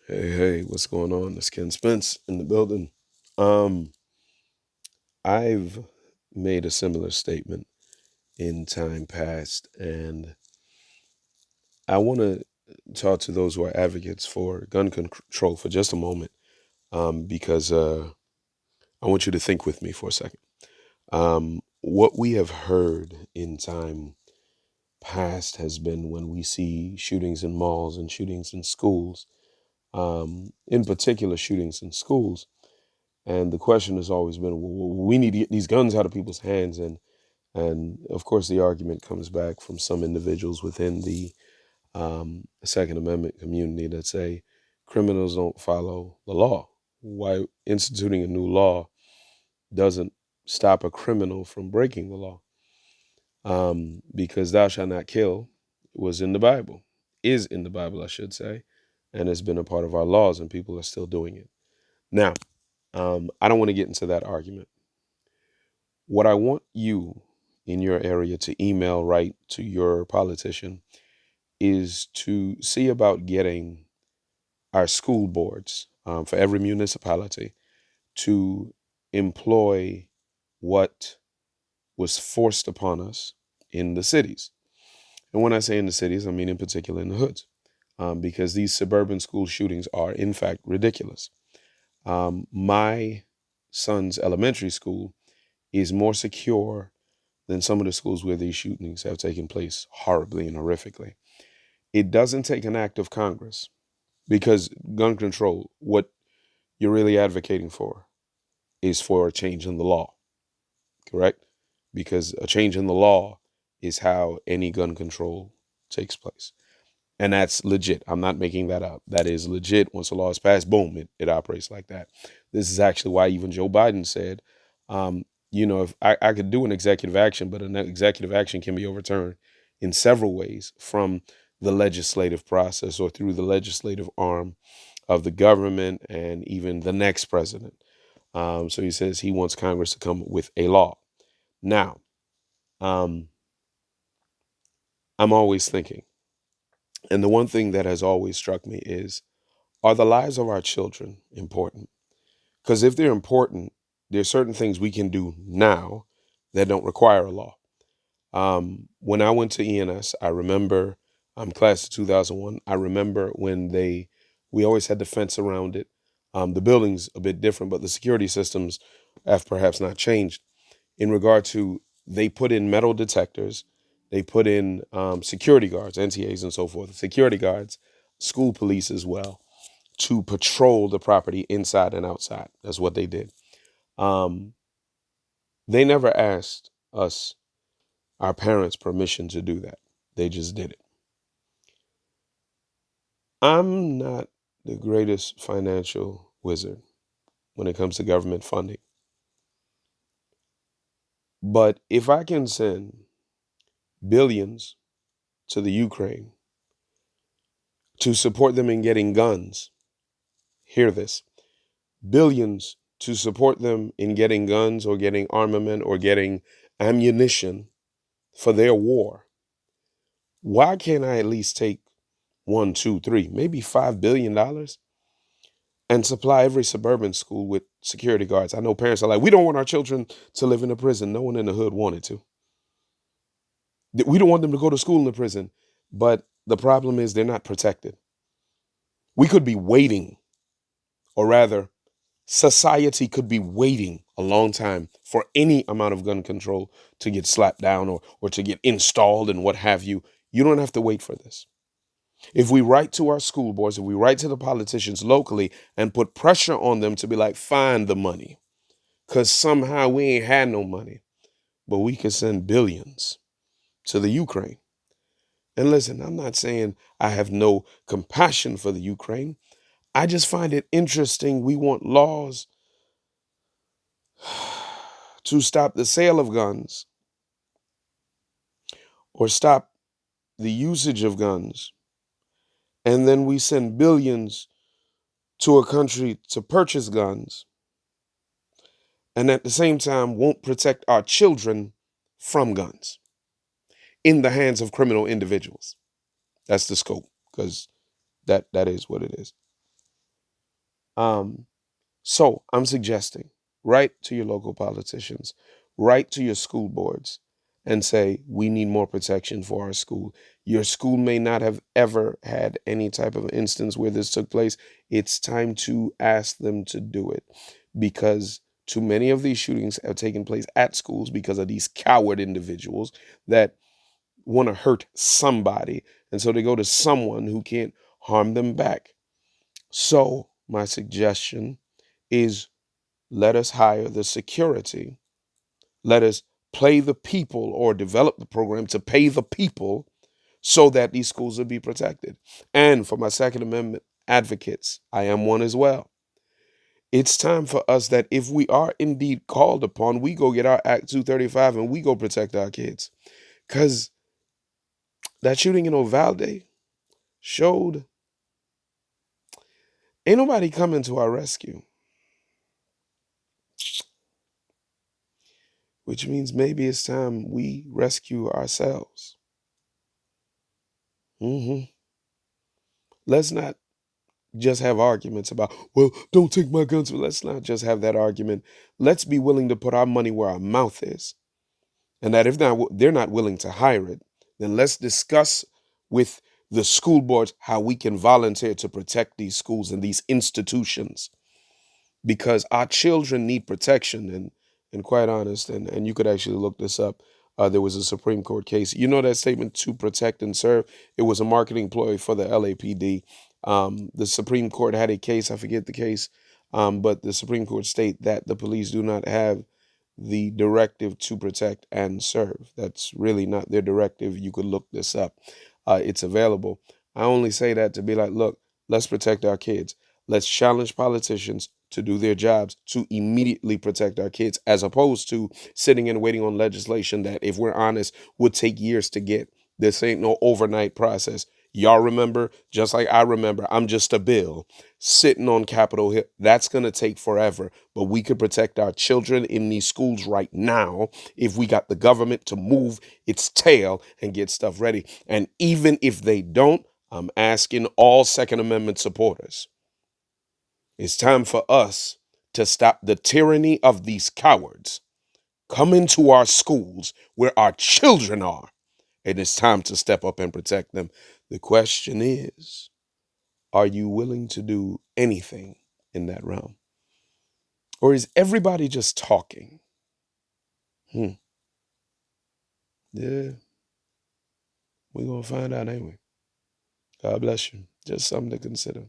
Hey, what's going on? It's Ken Spence in the building. Um, I've made a similar statement in time past, and I want to talk to those who are advocates for gun control for just a moment, because I want you to think with me for a second. What we have heard in time past has been when we see shootings in malls and shootings in schools, in particular shootings in schools. And the question has always been, well, we need to get these guns out of people's hands. And of course, the argument comes back from some individuals within the Second Amendment community that say criminals don't follow the law. Why instituting a new law doesn't stop a criminal from breaking the law? Because thou shalt not kill was in the Bible, is in the Bible, I should say, and has been a part of our laws, and people are still doing it. Now, I don't want to get into that argument. What I want you in your area to email right to your politician is to see about getting our school boards, for every municipality, to employ what was forced upon us in the cities. And when I say in the cities, I mean in particular in the hoods, because these suburban school shootings are, in fact, ridiculous. My son's elementary school is more secure than some of the schools where these shootings have taken place horribly and horrifically. It doesn't take an act of Congress, because gun control, what you're really advocating for, is for a change in the law, correct? Because a change in the law is how any gun control takes place. And that's legit. I'm not making that up. That is legit. Once a law is passed, boom, it operates like that. This is actually why even Joe Biden said, if I could do an executive action, but an executive action can be overturned in several ways from the legislative process or through the legislative arm of the government and even the next president. So he says he wants Congress to come with a law. Now, um, I'm always thinking, and the one thing that has always struck me is, are the lives of our children important? Because if they're important, there's certain things we can do now that don't require a law. When I went to ENS, I remember, class of 2001. I remember when we always had the fence around it. The building's a bit different, but the security systems have perhaps not changed in regard to, they put in metal detectors, they put in security guards, NTAs and so forth, security guards, school police as well, to patrol the property inside and outside. That's what they did. Um, they never asked us, our parents, permission to do that. They just did it. I'm not the greatest financial wizard when it comes to government funding. But if I can send billions to the Ukraine to support them in getting guns, hear this, billions to support them in getting guns or getting armament or getting ammunition for their war, why can't I at least take one, two, three, maybe $5 billion and supply every suburban school with security guards? I know parents are like, we don't want our children to live in a prison. No one in the hood wanted to. We don't want them to go to school in the prison. But the problem is they're not protected. We could be waiting, or rather, society could be waiting a long time for any amount of gun control to get slapped down or to get installed and what have you. You don't have to wait for this. If we write to our school boards, if we write to the politicians locally and put pressure on them to be like, find the money, because somehow we ain't had no money, but we can send billions to the Ukraine. And listen, I'm not saying I have no compassion for the Ukraine. I just find it interesting. We want laws to stop the sale of guns or stop the usage of guns. And then we send billions to a country to purchase guns, and at the same time won't protect our children from guns in the hands of criminal individuals. That's the scope, because that is what it is. Um, so I'm suggesting write to your local politicians, write to your school boards, and say, we need more protection for our school. Your school may not have ever had any type of instance where this took place. It's time to ask them to do it, because too many of these shootings have taken place at schools because of these coward individuals that want to hurt somebody. And so they go to someone who can't harm them back. So my suggestion is, let us hire the security. Let us play the people, or develop the program to pay the people so that these schools will be protected. And for my Second Amendment advocates, I am one as well. It's time for us that if we are indeed called upon, we go get our Act 235 and we go protect our kids. Because that shooting in Uvalde showed ain't nobody coming to our rescue, which means maybe it's time we rescue ourselves. hmm Let's not just have arguments about, well, don't take my guns. Let's not just have that argument. Let's be willing to put our money where our mouth is. And that if not, they're not willing to hire it, then let's discuss with the school boards how we can volunteer to protect these schools and these institutions, because our children need protection. And quite honest, and you could actually look this up. There was a Supreme Court case. You know that statement, to protect and serve? It was a marketing ploy for the LAPD. The Supreme Court had a case, I forget the case, but the Supreme Court state that the police do not have the directive to protect and serve. That's really not their directive. You could look this up. It's available. I only say that to be like, look, let's protect our kids. Let's challenge politicians to do their jobs to immediately protect our kids, as opposed to sitting and waiting on legislation that, if we're honest, would take years to get. This ain't no overnight process. Y'all remember, just like I remember, I'm just a bill sitting on Capitol Hill. That's going to take forever. But we could protect our children in these schools right now if we got the government to move its tail and get stuff ready. And even if they don't, I'm asking all Second Amendment supporters, it's time for us to stop the tyranny of these cowards. Come into our schools where our children are, and it's time to step up and protect them. The question is, are you willing to do anything in that realm? Or is everybody just talking? Hmm. Yeah, we're going to find out, ain't we? God bless you. Just something to consider.